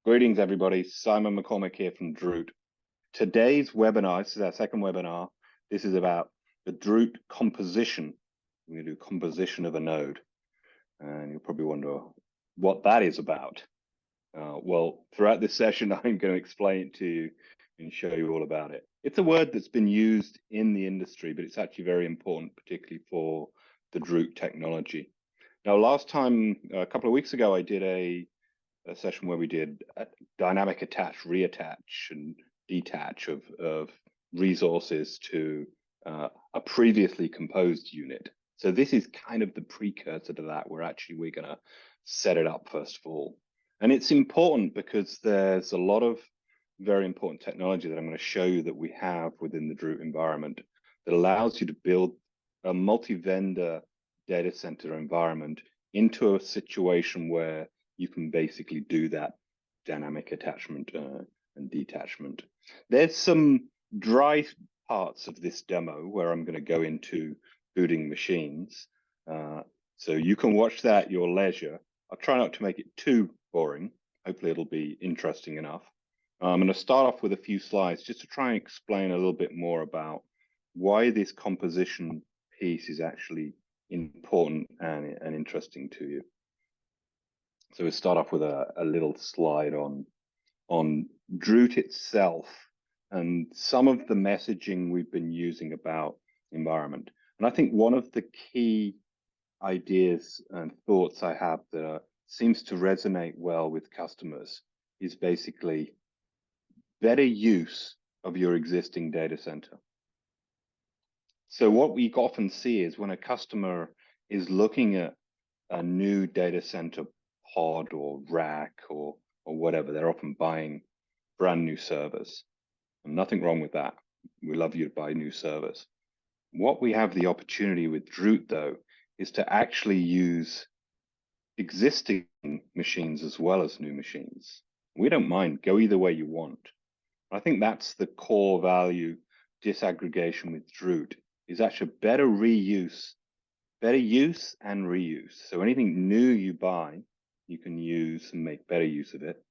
Greetings, everybody. Simon McCormick here from Drut. Today's webinar, this is our second webinar. This is about the Drut composition. We're going to do composition of a node. And you'll probably wonder what that is about. Well, throughout this session, I'm going to explain it to you and show you all about it. It's a word that's been used in the industry, but it's actually very important, particularly for the Drut technology. Now, last time, a couple of weeks ago, I did a session where we did a dynamic attach, reattach, and detach of resources to a previously composed unit. So this is kind of the precursor to that, where actually we're going to set it up first of all. And it's important because there's a lot of very important technology that I'm going to show you that we have within the Drut environment that allows you to build a multi-vendor data center environment into a situation where you can basically do that dynamic attachment and detachment. There's some dry parts of this demo where I'm going to go into booting machines. So you can watch that at your leisure. I'll try not to make it too boring. Hopefully it'll be interesting enough. I'm going to start off with a few slides just to try and explain a little bit more about why this composition piece is actually important and interesting to you. So we'll start off with a little slide on Drut itself and some of the messaging we've been using about environment. And I think one of the key ideas and thoughts I have that seems to resonate well with customers is basically better use of your existing data center. So what we often see is when a customer is looking at a new data center pod or rack or whatever, they're often buying brand new servers. And nothing wrong with that. We love you to buy new servers. What we have the opportunity with Drut, though, is to actually use existing machines as well as new machines. We don't mind. Go either way you want. I think that's the core value disaggregation with Drut, is actually better use and reuse. So anything new you buy, you can use and make better use of it.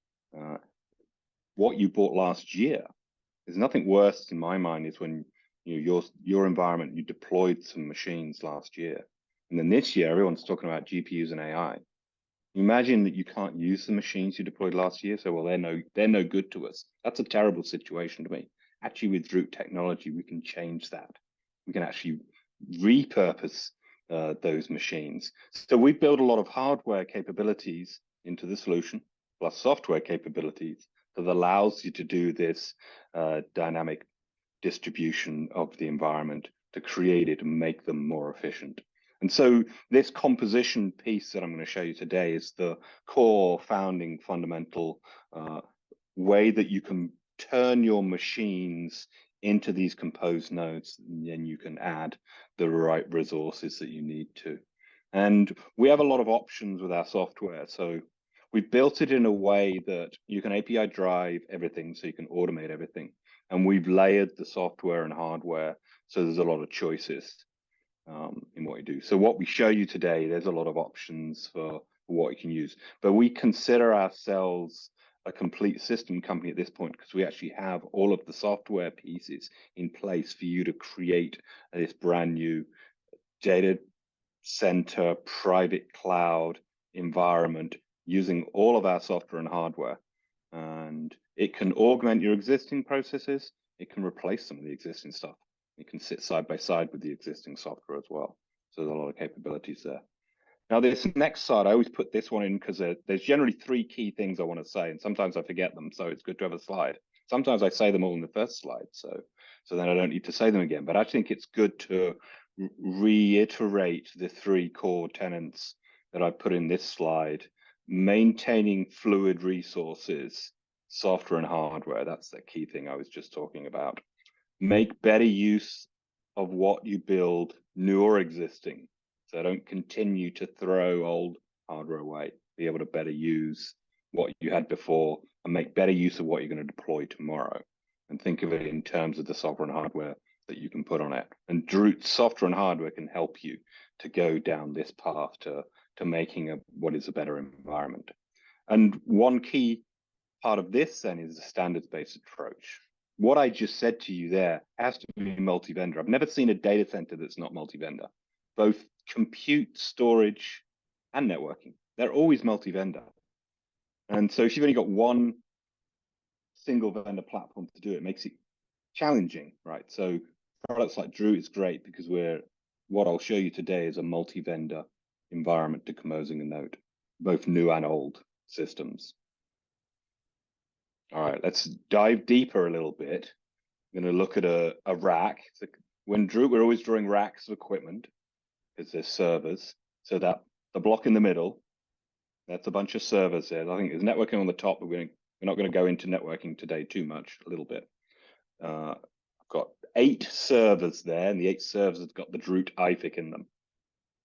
What you bought last year, there's nothing worse in my mind is when your environment, you deployed some machines last year. And then this year, everyone's talking about GPUs and AI. Imagine that you can't use the machines you deployed last year. So, well, they're no good to us. That's a terrible situation to me. Actually, with Drut technology, we can change that. We can actually repurpose those machines. So we build a lot of hardware capabilities into the solution, plus software capabilities that allows you to do this dynamic distribution of the environment to create it and make them more efficient. And so this composition piece that I'm going to show you today is the core founding fundamental way that you can turn your machines into these composed nodes, and then you can add the right resources that you need to. And we have a lot of options with our software. So we built it in a way that you can API drive everything, so you can automate everything. And we've layered the software and hardware, so there's a lot of choices in what you do. So what we show you today, there's a lot of options for what you can use. But we consider ourselves a complete system company at this point because we actually have all of the software pieces in place for you to create this brand new data center private cloud environment using all of our software and hardware. And it can augment your existing processes. It can replace some of the existing stuff. It can sit side by side with the existing software as well. So there's a lot of capabilities there. Now, this next slide, I always put this one in because there's generally three key things I want to say, and sometimes I forget them, so it's good to have a slide. Sometimes I say them all in the first slide, so then I don't need to say them again. But I think it's good to reiterate the three core tenets that I put in this slide: maintaining fluid resources, software and hardware. That's the key thing I was just talking about. Make better use of what you build, new or existing. So don't continue to throw old hardware away. Be able to better use what you had before and make better use of what you're going to deploy tomorrow. And think of it in terms of the software and hardware that you can put on it. And Drut software and hardware can help you to go down this path to making what is a better environment. And one key part of this then is a standards-based approach. What I just said to you there has to be multi-vendor. I've never seen a data center that's not multi-vendor, both compute, storage, and networking. They're always multi-vendor. And so if you've only got one single vendor platform to do it, makes it challenging, right? So products like Drut is great because what I'll show you today is a multi-vendor environment decomposing a node, both new and old systems. All right, let's dive deeper a little bit. I'm going to look at a rack. So when Drut, we're always drawing racks of equipment because there's servers. So that the block in the middle, that's a bunch of servers there. I think there's networking on the top, but we're not going to go into networking today too much, a little bit. I've got 8 servers there, and the 8 servers have got the Drut IFIC in them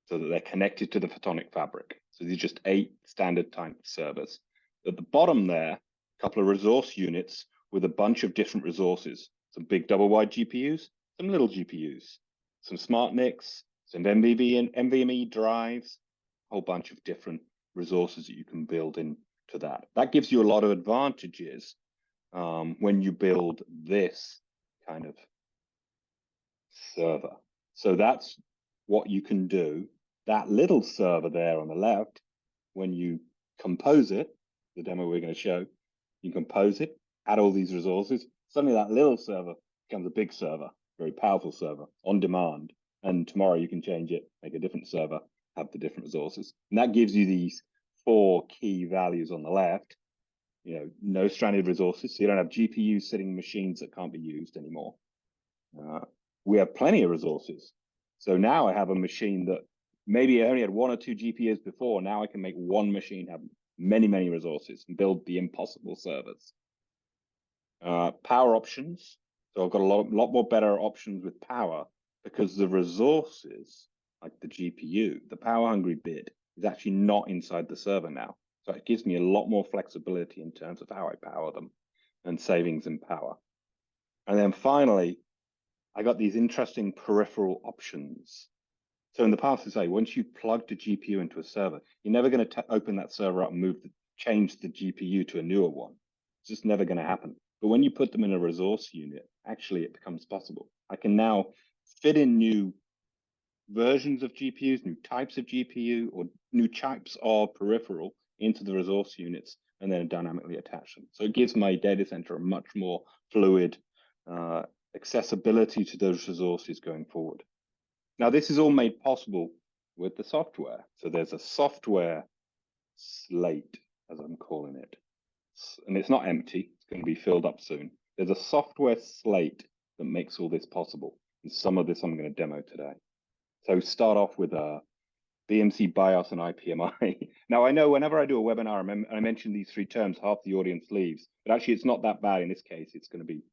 so that they're connected to the photonic fabric. So these are just 8 standard type servers. At the bottom there, a couple of resource units with a bunch of different resources. Some big double-wide GPUs, some little GPUs, some smart NICs, some MVB and NVMe drives, a whole bunch of different resources that you can build into that. That gives you a lot of advantages when you build this kind of server. So that's what you can do. That little server there on the left, when you compose it, the demo we're going to show, you compose it, add all these resources, suddenly that little server becomes a big server, very powerful server on demand. And tomorrow you can change it, make a different server, have the different resources. And that gives you these 4 key values on the left. You know, no stranded resources, so you don't have GPUs sitting in machines that can't be used anymore. We have plenty of resources. So now I have a machine that maybe I only had 1 or 2 GPUs before. Now I can make one machine have many, many resources and build the impossible servers. Power options. So I've got a lot more better options with power because the resources, like the GPU, the power hungry bit, is actually not inside the server now. So it gives me a lot more flexibility in terms of how I power them and savings in power. And then finally, I got these interesting peripheral options. So in the past, say, once you plug the GPU into a server, you're never going to open that server up and change the GPU to a newer one. It's just never going to happen. But when you put them in a resource unit, actually it becomes possible. I can now fit in new versions of GPUs, new types of GPU, or new types of peripheral into the resource units and then dynamically attach them. So it gives my data center a much more fluid accessibility to those resources going forward. Now, this is all made possible with the software. So there's a software slate, as I'm calling it. And it's not empty. It's going to be filled up soon. There's a software slate that makes all this possible. And some of this I'm going to demo today. So start off with a BMC BIOS and IPMI. Now, I know whenever I do a webinar, I mention these 3 terms, half the audience leaves. But actually, it's not that bad in this case. It's going to be,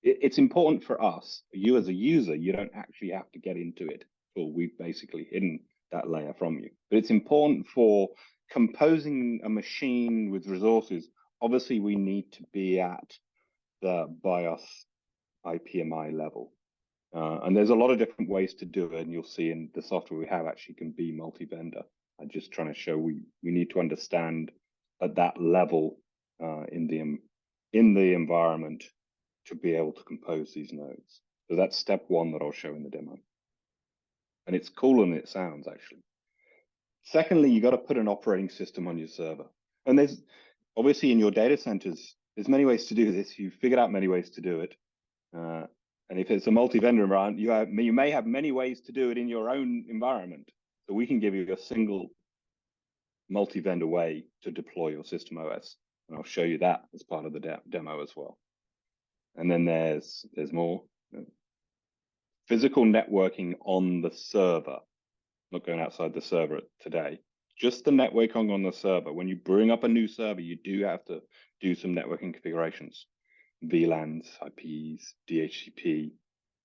it's important for us. You as a user, you don't actually have to get into it. Well, we've basically hidden that layer from you. But it's important for composing a machine with resources. Obviously, we need to be at the BIOS IPMI level. And there's a lot of different ways to do it. And you'll see in the software we have actually can be multi-vendor. I'm just trying to show we need to understand at that level in the environment to be able to compose these nodes. So that's step 1 that I'll show in the demo. And it's cooler than it sounds, actually. Secondly, you got to put an operating system on your server. And there's obviously in your data centers, there's many ways to do this. You've figured out many ways to do it. And if it's a multi-vendor environment, you may have many ways to do it in your own environment. So we can give you a single multi-vendor way to deploy your system OS. And I'll show you that as part of the demo as well. And then there's more. Physical networking on the server. Not going outside the server today. Just the networking on the server. When you bring up a new server, you do have to do some networking configurations. VLANs, IPs, DHCP.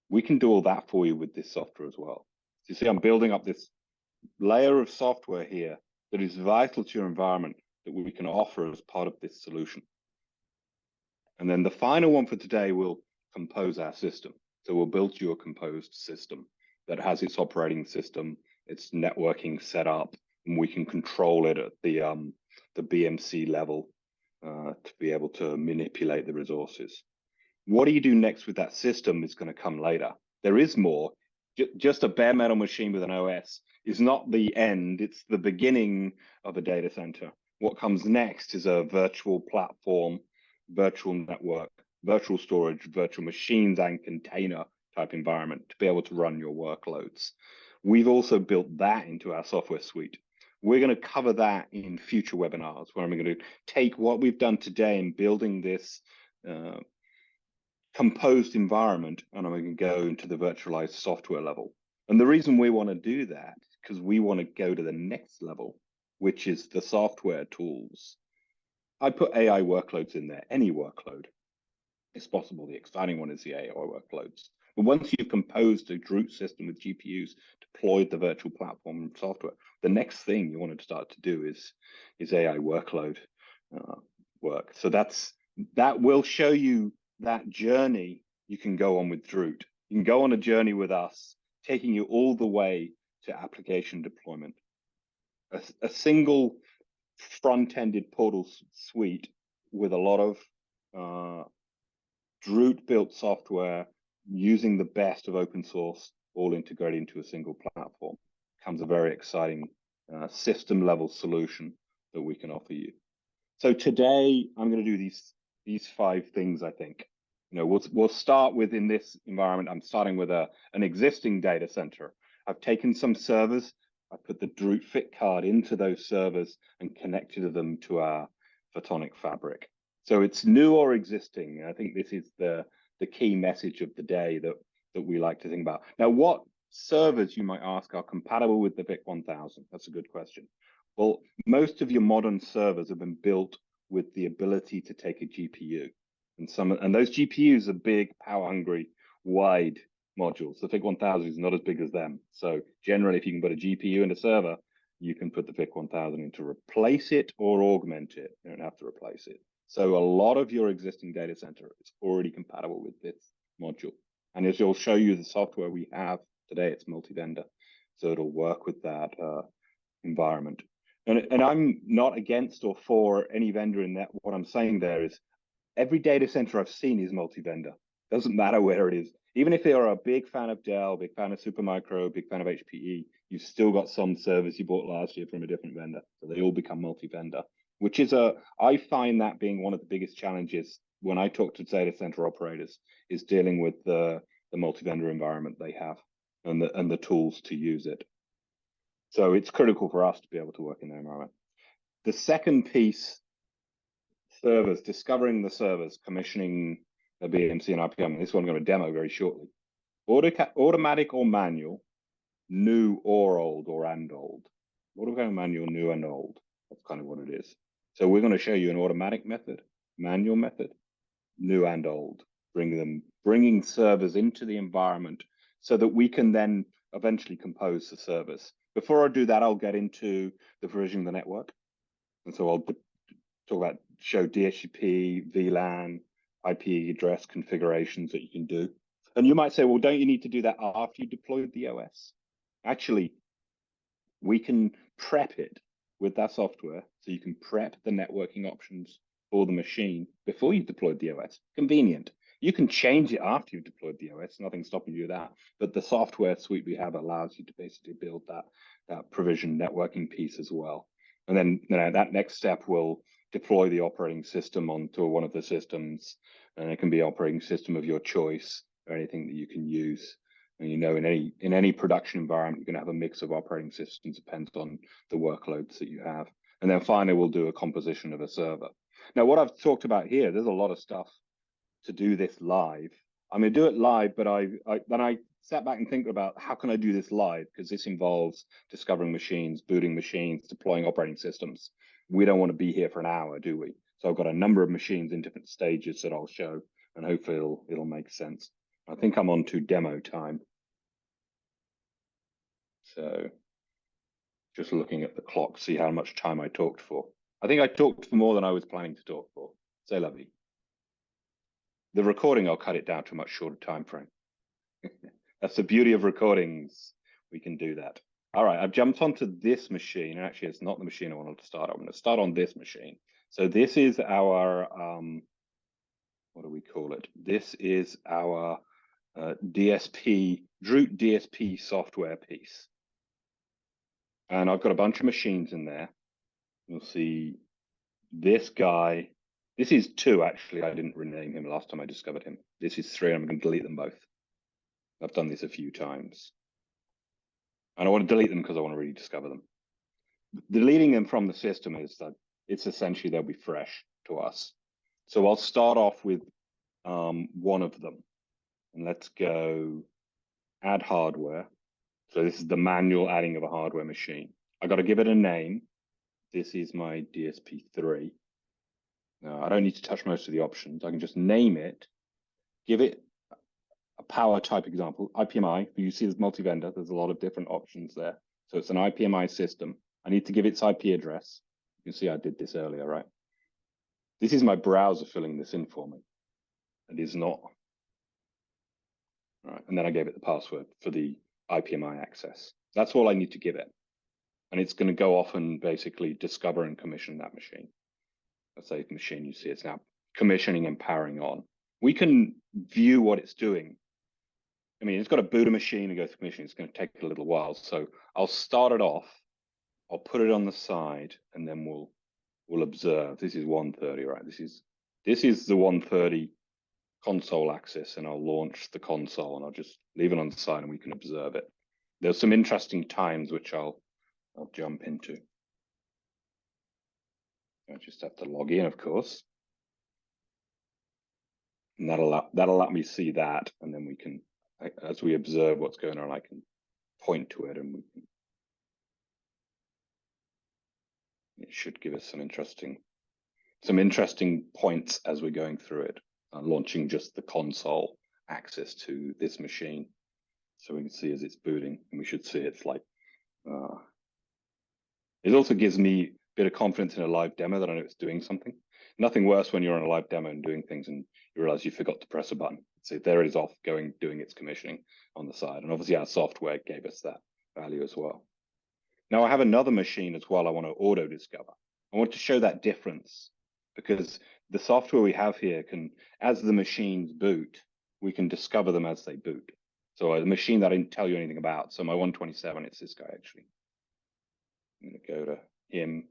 We can do all that for you with this software as well. So you see, I'm building up this layer of software here that is vital to your environment that we can offer as part of this solution. And then the final one for today will compose our system. So we'll build you a composed system that has its operating system, its networking set up, and we can control it at the BMC level to be able to manipulate the resources. What do you do next with that system is going to come later. There is more. Just a bare metal machine with an OS is not the end, it's the beginning of a data center. What comes next is a virtual platform, virtual network, virtual storage, virtual machines, and container type environment to be able to run your workloads. We've also built that into our software suite. We're going to cover that in future webinars, where I'm going to take what we've done today in building this composed environment, and I'm going to go into the virtualized software level. And the reason we want to do that is because we want to go to the next level, which is the software tools. I put AI workloads in there, any workload is possible. The exciting one is the AI workloads. But once you've composed a Drut system with GPUs, deployed the virtual platform software, the next thing you want to start to do is AI workload work. So that will show you that journey you can go on with Drut. You can go on a journey with us, taking you all the way to application deployment. A single front-ended portal suite with a lot of Drut-built software using the best of open source, all integrated into a single platform, becomes a very exciting system-level solution that we can offer you. So today, I'm going to do these 5 things, I think. You know, we'll start with, in this environment, I'm starting with an existing data center. I've taken some servers, I put the Drut Fit card into those servers and connected them to our photonic fabric. So it's new or existing. I think this is the key message of the day that we like to think about. Now, what servers, you might ask, are compatible with the VIC-1000? That's a good question. Well, most of your modern servers have been built with the ability to take a GPU. And those GPUs are big, power-hungry, wide modules. The VIC-1000 is not as big as them. So generally, if you can put a GPU in a server, you can put the VIC-1000 in to replace it or augment it. You don't have to replace it. So a lot of your existing data center is already compatible with this module. And as you'll show you the software we have today, it's multi-vendor. So it'll work with that environment. And I'm not against or for any vendor in that. What I'm saying there is every data center I've seen is multi-vendor. Doesn't matter where it is. Even if you're a big fan of Dell, big fan of Supermicro, big fan of HPE, you've still got some servers you bought last year from a different vendor. So they all become multi-vendor, which is I find that being one of the biggest challenges when I talk to data center operators, is dealing with the multi-vendor environment they have and the tools to use it. So it's critical for us to be able to work in that environment. The second piece, servers, discovering the servers, commissioning a BMC and RPM. This one I'm going to demo very shortly. Automatic or manual, new or old, or and old. Automatic, manual, new and old. That's kind of what it is. So we're going to show you an automatic method, manual method, new and old, bringing servers into the environment so that we can then eventually compose the servers. Before I do that, I'll get into the provisioning of the network. And so I'll show DHCP, VLAN, IP address configurations that you can do. And you might say, well, don't you need to do that after you deployed the OS? Actually, we can prep it with that software. So you can prep the networking options for the machine before you deployed the OS. Convenient. You can change it after you've deployed the OS, nothing's stopping you with that. But the software suite we have allows you to basically build that provision networking piece as well. And then that next step will deploy the operating system onto one of the systems, and it can be operating system of your choice or anything that you can use. And in any production environment, you're going to have a mix of operating systems, depends on the workloads that you have. And then finally, we'll do a composition of a server. Now, what I've talked about here, there's a lot of stuff to do this live. I'm going to do it live, but then I sat back and think about how can I do this live, because this involves discovering machines, booting machines, deploying operating systems. We don't want to be here for an hour, do we? So I've got a number of machines in different stages that I'll show, and hopefully it'll make sense. I think I'm on to demo time. So just looking at the clock, see how much time I talked for. I think I talked for more than I was planning to talk for. C'est la vie. The recording, I'll cut it down to a much shorter time frame. That's the beauty of recordings. We can do that. All right, I've jumped onto this machine. Actually, it's not the machine I wanted to start on. I'm going to start on this machine. So this is our, what do we call it? This is our DSP, Drut DSP software piece. And I've got a bunch of machines in there. You'll see this guy. This is 2, actually. I didn't rename him last time I discovered him. This is 3. I'm going to delete them both. I've done this a few times. And I want to delete them because I want to rediscover them. Deleting them from the system is that it's essentially they'll be fresh to us. So I'll start off with one of them. And let's go add hardware. So this is the manual adding of a hardware machine. I got to give it a name. This is my DSP3. Now, I don't need to touch most of the options. I can just name it, give it a power type example, IPMI. You see there's multi-vendor. There's a lot of different options there. So it's an IPMI system. I need to give its IP address. You can see I did this earlier, right? This is my browser filling this in for me. It is not. All right. And then I gave it the password for the IPMI access. That's all I need to give it. And it's going to go off and basically discover and commission that machine. Let's say machine, you see it's now commissioning and powering on. We can view what it's doing. I mean, it's got to boot a machine and go through commissioning. It's going to take a little while. So I'll start it off. I'll put it on the side, and then we'll observe. This is 130, right? This is the 130 console access, and I'll launch the console, and I'll just leave it on the side, and we can observe it. There's some interesting times which I'll jump into. I just have to log in, of course. And that'll let me see that, and then we can, as we observe what's going on, I can point to it, and we can. It should give us some interesting points as we're going through it, launching just the console access to this machine, so we can see as it's booting, and we should see it's like. It also gives me a bit of confidence in a live demo that I know it's doing something. Nothing worse when you're on a live demo and doing things and you realize you forgot to press a button. So there it is off doing its commissioning on the side. And obviously our software gave us that value as well. Now I have another machine as well I want to auto discover. I want to show that difference because the software we have here can, as the machines boot, we can discover them as they boot. So a machine that I didn't tell you anything about. So my 127, it's this guy actually. I'm going to go to him.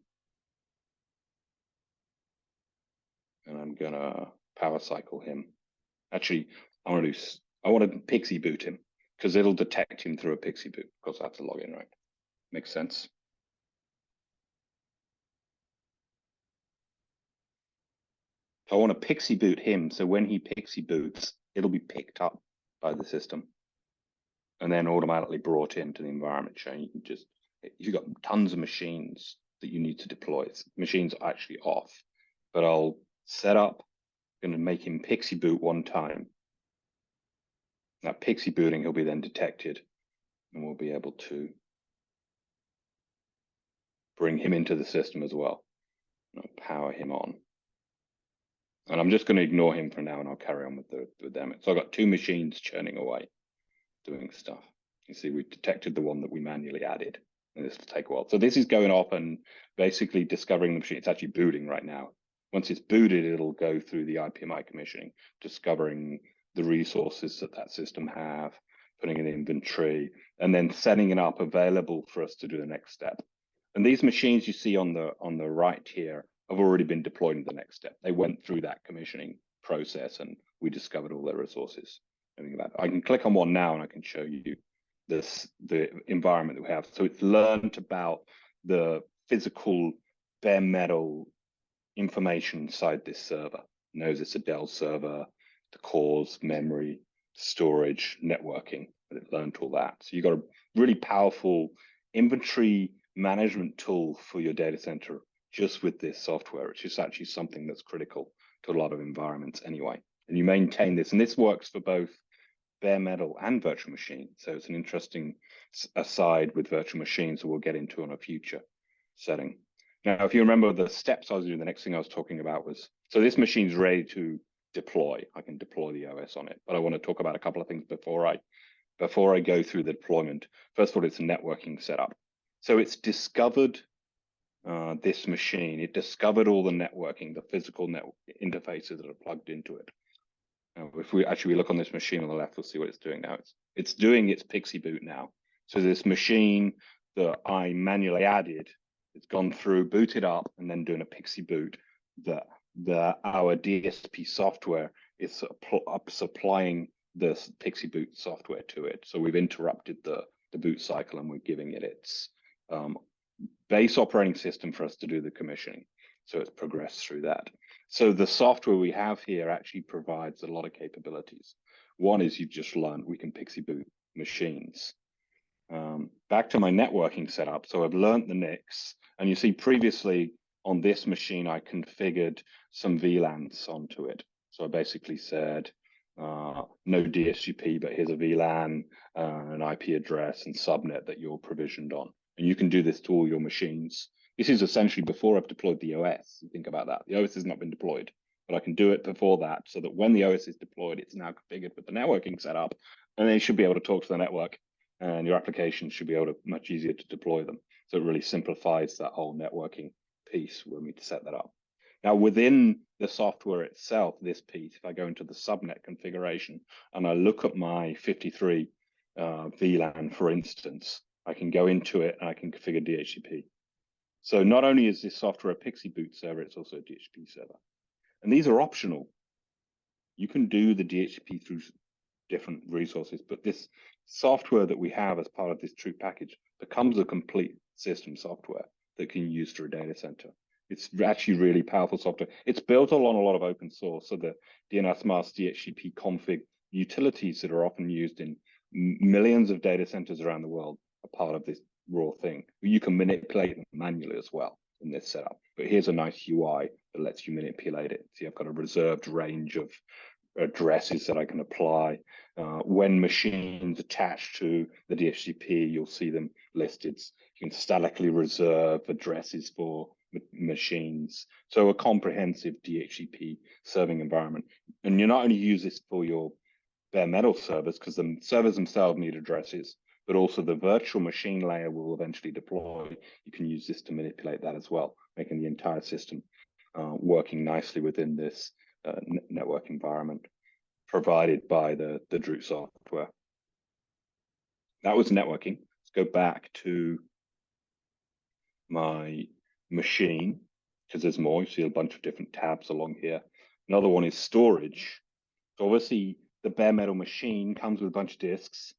And I'm going to power cycle him. Actually, I want to pixie boot him because it'll detect him through a pixie boot. Of course, I have to log in, right? Makes sense. I want to pixie boot him. So when he pixie boots, it'll be picked up by the system and then automatically brought into the environment chain. You can just, you've got tons of machines that you need to deploy. Machines are actually off, but I'll set up, going to make him pixie boot one time. That pixie booting, he'll be then detected and we'll be able to bring him into the system as well. And I'll power him on. And I'm just going to ignore him for now and I'll carry on with them. So I've got 2 machines churning away, doing stuff. You see, we've detected the one that we manually added, and this will take a while. So this is going off and basically discovering the machine. It's actually booting right now. Once it's booted, it'll go through the IPMI commissioning, discovering the resources that system have, putting in inventory, and then setting it up available for us to do the next step. And these machines you see on the right here have already been deployed into the next step. They went through that commissioning process and we discovered all their resources. I can click on one now and I can show you the environment that we have. So it's learned about the physical bare metal information inside this server. It knows it's a Dell server, the cores, memory, storage, networking, but it learned all that. So you've got a really powerful inventory management tool for your data center just with this software, which is actually something that's critical to a lot of environments anyway. And you maintain this, and this works for both bare metal and virtual machine. So it's an interesting aside with virtual machines that we'll get into on a future setting. Now, if you remember the steps I was doing, the next thing I was talking about was, so this machine's ready to deploy. I can deploy the OS on it, but I want to talk about a couple of things before I go through the deployment. First of all, it's a networking setup. So it's discovered this machine, it discovered all the networking, the physical net interfaces that are plugged into it. If we look on this machine on the left, we'll see what it's doing now. It's doing its Pixie boot now. So this machine that I manually added, it's gone through, booted up, and then doing a Pixie boot that our DSP software is supplying the Pixie boot software to it. So we've interrupted the boot cycle and we're giving it its base operating system for us to do the commissioning. So it's progressed through that. So the software we have here actually provides a lot of capabilities. One is you've just learned we can Pixie boot machines. Back to my networking setup. So I've learned the NICs, and you see previously on this machine, I configured some VLANs onto it. So I basically said, no DHCP, but here's a VLAN, an IP address and subnet that you're provisioned on. And you can do this to all your machines. This is essentially before I've deployed the OS. Think about that. The OS has not been deployed, but I can do it before that so that when the OS is deployed, it's now configured with the networking setup, and then you should be able to talk to the network, and your applications should be able to much easier to deploy them. So it really simplifies that whole networking piece when we set that up. Now within the software itself, this piece, if I go into the subnet configuration and I look at my 53 VLAN, for instance, I can go into it and I can configure DHCP. So not only is this software a Pixie boot server, it's also a DHCP server. And these are optional. You can do the DHCP through different resources, but this software that we have as part of this Drut package becomes a complete system software that can use through a data center. It's actually really powerful software. It's built on a lot of open source. So the DNS mask DHCP config utilities that are often used in millions of data centers around the world are part of this raw thing. You can manipulate them manually as well in this setup. But here's a nice UI that lets you manipulate it. See, I've got a reserved range of addresses that I can apply. When machines attached to the DHCP, you'll see them listed. You can statically reserve addresses for machines. So a comprehensive DHCP serving environment. And you not only use this for your bare metal servers, because the servers themselves need addresses, but also the virtual machine layer will eventually deploy. You can use this to manipulate that as well, making the entire system working nicely within this network environment provided by the Drut software. That was networking. Let's go back to my machine, because there's more. You see a bunch of different tabs along here. Another one is storage. So obviously the bare metal machine comes with a bunch of disks.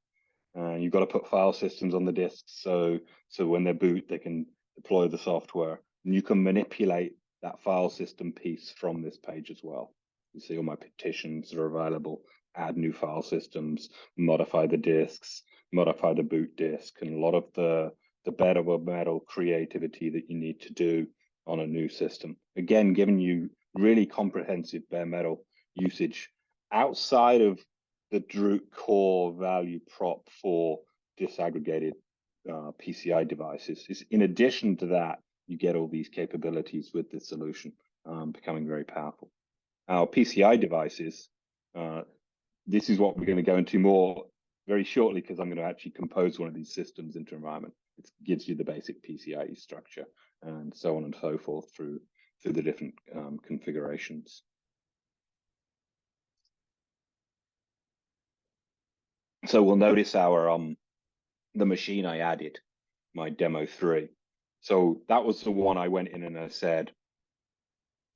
You've got to put file systems on the disks so when they boot, they can deploy the software. And you can manipulate that file system piece from this page as well. You see all my petitions that are available, add new file systems, modify the disks, modify the boot disk, and a lot of the bare metal creativity that you need to do on a new system. Again, giving you really comprehensive bare metal usage outside of the Drut core value prop for disaggregated PCI devices. In addition to that, you get all these capabilities with this solution, becoming very powerful. Our PCI devices, this is what we're going to go into more very shortly, because I'm going to actually compose one of these systems into environment. It gives you the basic PCIe structure and so on and so forth through the different configurations. So we'll notice our the machine I added, my demo 3. So that was the one I went in and I said,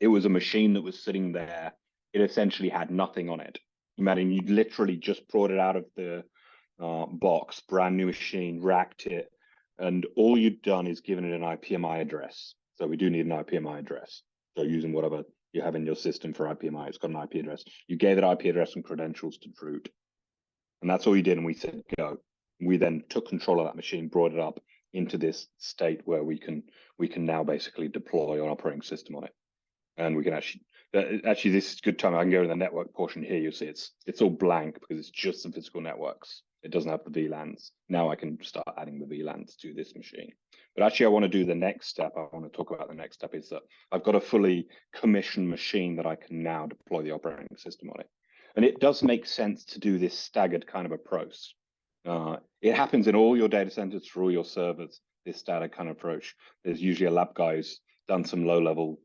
it was a machine that was sitting there. It essentially had nothing on it. Imagine you literally just brought it out of the box, brand new machine, racked it, and all you'd done is given it an IPMI address. So we do need an IPMI address. So using whatever you have in your system for IPMI, it's got an IP address. You gave that IP address and credentials to Drut. And that's all you did, and we said go. We then took control of that machine, brought it up into this state where we can now basically deploy an operating system on it. And we can actually this is a good time. I can go to the network portion here. You'll see it's all blank because it's just the physical networks. It doesn't have the VLANs. Now I can start adding the VLANs to this machine. But actually, I want to do the next step. I want to talk about the next step is that I've got a fully commissioned machine that I can now deploy the operating system on it. And it does make sense to do this staggered kind of approach. It happens in all your data centers for all your servers. this static kind of approach, there's usually a lab guy who's done some low-level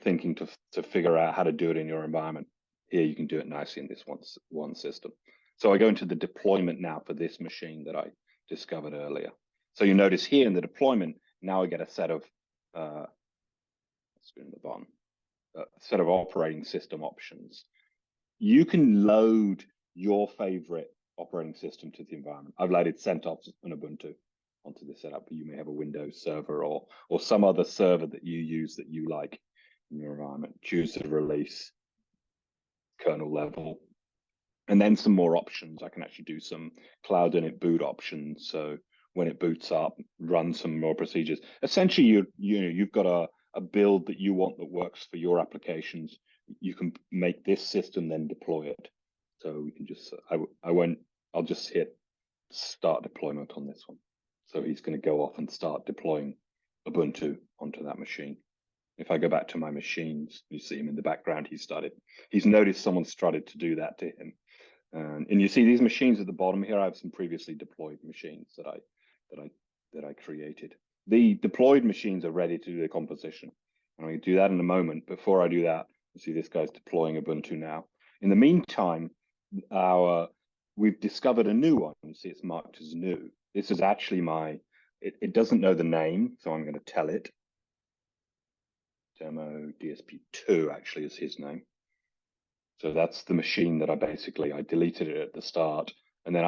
thinking to figure out how to do it in your environment. Here you can do it nicely in this one system. So I go into the deployment now for this machine that I discovered earlier. So you notice here in the deployment, now I get a set of screen at the bottom, a set of operating system options. You can load your favorite operating system to the environment. I've loaded CentOps and Ubuntu onto this setup, but you may have a Windows server or some other server that you use that you like in your environment. Choose the release, kernel level, and then some more options. I can actually do some cloud init boot options. So when it boots up, run some more procedures. Essentially, you've got a build that you want that works for your applications. You can make this system, then deploy it. So we can just, I'll just hit start deployment on this one. So he's going to go off and start deploying Ubuntu onto that machine. If I go back to my machines, you see him in the background. He's noticed someone started to do that to him. And you see these machines at the bottom here. I have some previously deployed machines that I created. The deployed machines are ready to do the composition. I'm going to do that in a moment. Before I do that, you see this guy's deploying Ubuntu now. In the meantime, we've discovered a new one. You see it's marked as new. This is actually it doesn't know the name, so I'm going to tell it. Demo DSP2 actually is his name. So that's the machine that I deleted it at the start. And then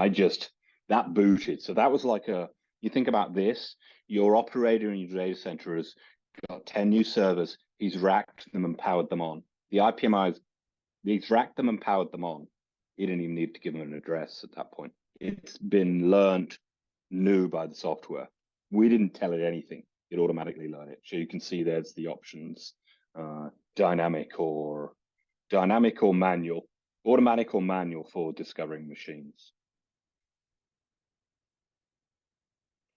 that booted. So that was like you think about this, your operator in your data center has got 10 new servers. He's racked them and powered them on. The IPMIs, he's racked them and powered them on. He didn't even need to give them an address at that point. It's been learned new by the software. We didn't tell it anything. It automatically learned it. So you can see there's the options, dynamic or manual, automatic or manual for discovering machines.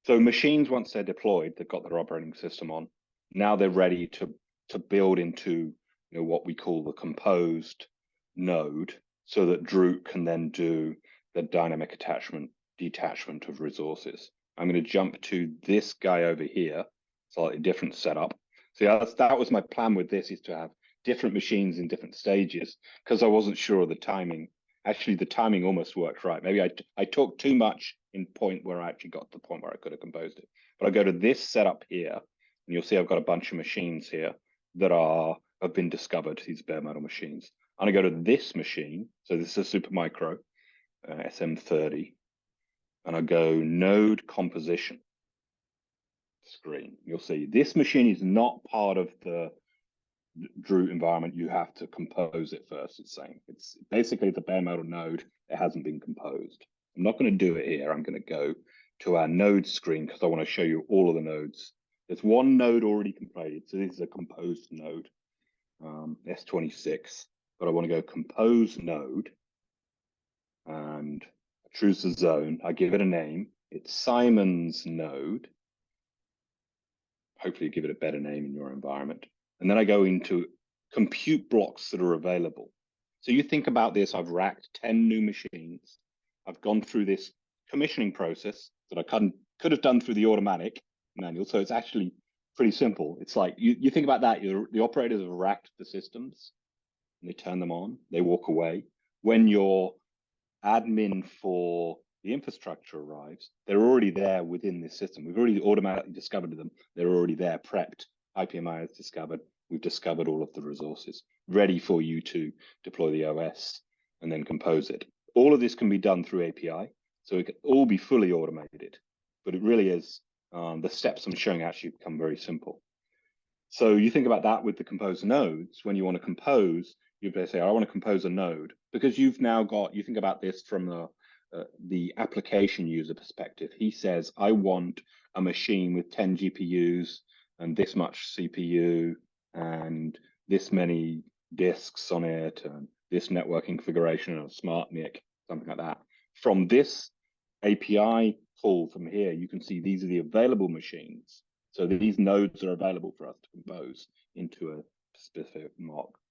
So machines, once they're deployed, they've got their operating system on. Now they're ready to build into what we call the composed node, so that Drut can then do the dynamic detachment of resources. I'm going to jump to this guy over here, slightly different setup. So that was my plan with this, is to have different machines in different stages, because I wasn't sure of the timing. Actually, the timing almost worked right. Maybe I talked too much in point where I actually got to the point where I could have composed it. But I go to this setup here, and you'll see I've got a bunch of machines here that have been discovered, these bare metal machines. And I go to this machine, so this is a Supermicro SM30, and I go node composition screen. You'll see this machine is not part of the Drut environment. You have to compose it first. It's saying it's basically the bare metal node. It hasn't been composed. I'm not going to do it here. I'm going to go to our node screen because I want to show you all of the nodes. There's one node already completed, so this is a composed node, S26. But I want to go compose node and choose the zone. I give it a name. It's Simon's node. Hopefully give it a better name in your environment. And then I go into compute blocks that are available. So you think about this, I've racked 10 new machines. I've gone through this commissioning process that I could have done through the automatic manual. So it's actually pretty simple. It's like, you think about that, the operators have racked the systems and they turn them on, they walk away. When your admin for the infrastructure arrives, they're already there within this system. We've already automatically discovered them. They're already there, prepped. IPMI has discovered. We've discovered all of the resources, ready for you to deploy the OS and then compose it. All of this can be done through API, so it can all be fully automated. But it really is, the steps I'm showing actually become very simple. So you think about that with the composer nodes. When you want to compose, you say, I want to compose a node, because you've now got, you think about this from the application user perspective. He says, I want a machine with 10 GPUs and this much CPU and this many disks on it and this network configuration and a smart NIC, something like that. From this API pull from here, you can see these are the available machines. So these nodes are available for us to compose into a specific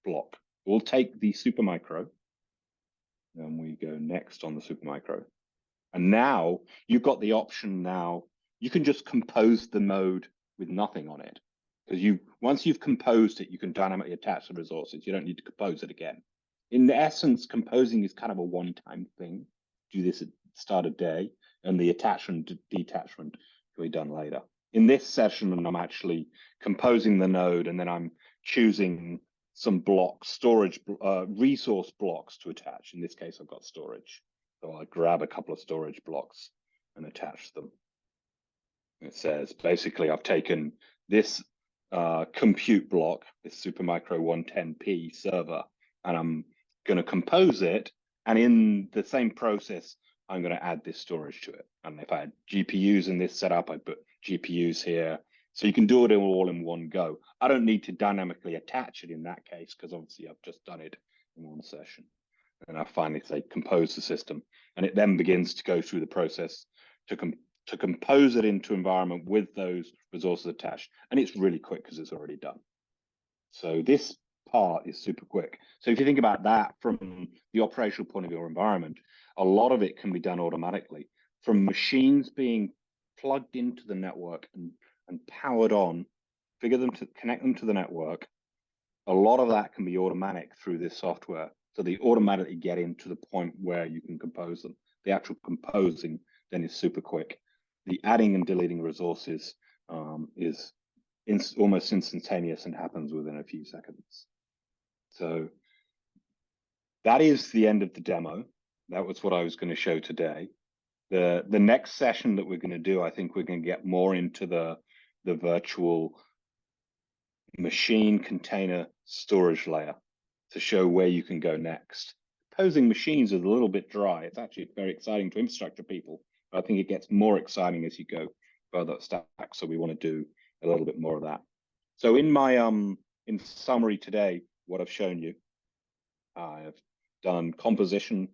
block. We'll take the Supermicro and we go next on the Supermicro. And now you've got the option now, you can just compose the node with nothing on it. Because once you've composed it, you can dynamically attach the resources. You don't need to compose it again. In essence, composing is kind of a one-time thing. Do this at the start of day, and the attachment, detachment can be done later. In this session, I'm actually composing the node, and then I'm choosing some blocks, storage, resource blocks to attach. In this case, I've got storage. So I grab a couple of storage blocks and attach them. It says, basically, I've taken this compute block, this Supermicro 110p server, and I'm going to compose it. And in the same process, I'm going to add this storage to it. And if I had GPUs in this setup, I put GPUs here. So you can do it all in one go. I don't need to dynamically attach it in that case, because obviously I've just done it in one session. And I finally say compose the system. And it then begins to go through the process to compose it into environment with those resources attached. And it's really quick because it's already done. So this part is super quick. So if you think about that from the operational point of your environment, a lot of it can be done automatically. From machines being plugged into the network and powered on, connect them to the network, a lot of that can be automatic through this software. So they automatically get into the point where you can compose them. The actual composing then is super quick. The adding and deleting resources is almost instantaneous and happens within a few seconds. So that is the end of the demo. That was what I was going to show today. The next session that we're going to do, I think we're going to get more into the virtual machine container storage layer to show where you can go next. Composing machines is a little bit dry. It's actually very exciting to infrastructure people, but I think it gets more exciting as you go further up stack. So we want to do a little bit more of that. So in my in summary today, what I've shown you, I've done composition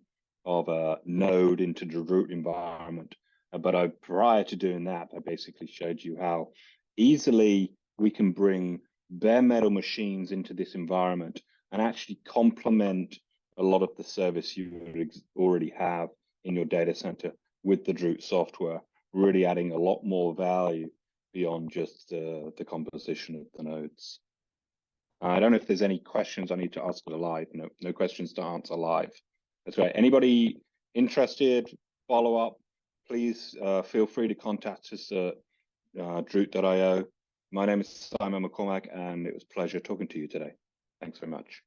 of a node into the Drut environment. But prior to doing that, I basically showed you how easily we can bring bare metal machines into this environment and actually complement a lot of the service you already have in your data center with the Drut software, really adding a lot more value beyond just the composition of the nodes. I don't know if there's any questions I need to ask live. No questions to answer live. That's right. Anybody interested, follow up, please feel free to contact us at drut.io. My name is Simon McCormack, and it was a pleasure talking to you today. Thanks very much.